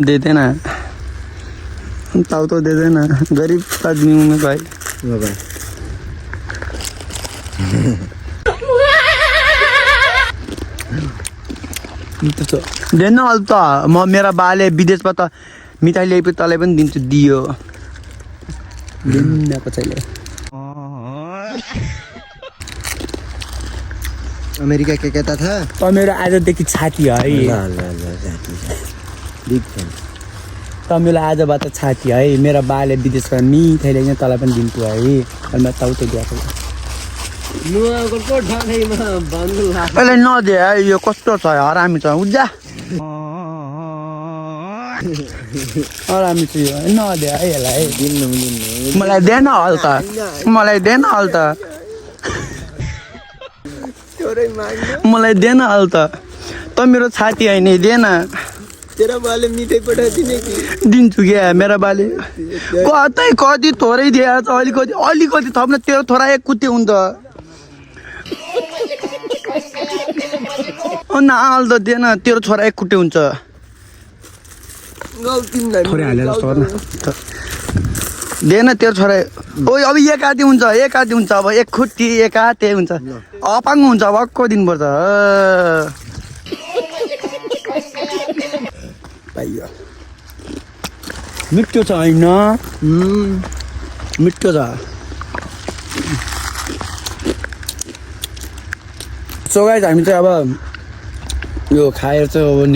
They देना, ताऊ तो दे देना, गरीब आदमी हूँ मैं भाई। देन अहिले त म मेरा बाले विदेशमा त मिठाई ल्याएपछि तँलाई पनि दिन्छु, दियो दिन्न कसैले। अमेरिका के कहता था? त मेरो आजदेखि छाती है, बिग फैन। त मेरो आजबाट छाती है, मेरा बाले विदेशमा मिठाई ल्याइन्छ तँलाई पनि दिन्छु है। अनि म ताउ त दिएको अहिले नदे है, यो कस्तो छ हरामी छ, उज्जा हरामी छ यो, नदे है यसलाई, मलाई देन हल त, मलाई देन हल त, मलाई देन हल त, त मेरो छाती होइन देन। तेरा बाले मिठाई पठाइदिने कि? दिन्छु क्या मेरा बाले, कतै कति थोरै दिएछ, अलिकति अलिकति थप्न तेरो थोरा एक कुटे हुन्छ। नाल त दिएन, तेरो छोरा एक खुट्टे हुन्छ। थोरै हालेर दिएन तेरो छोरा, ओ अब एक आधी हुन्छ, एक आधी हुन्छ, अब एक खुट्टी एक हाते हुन्छ, अपाङ हुन्छ, भक्को दिनुपर्छ। मिठो छ होइन, मिठो छ। सो गाइस हामी चाहिँ अब यो खाएर चाहिँ अब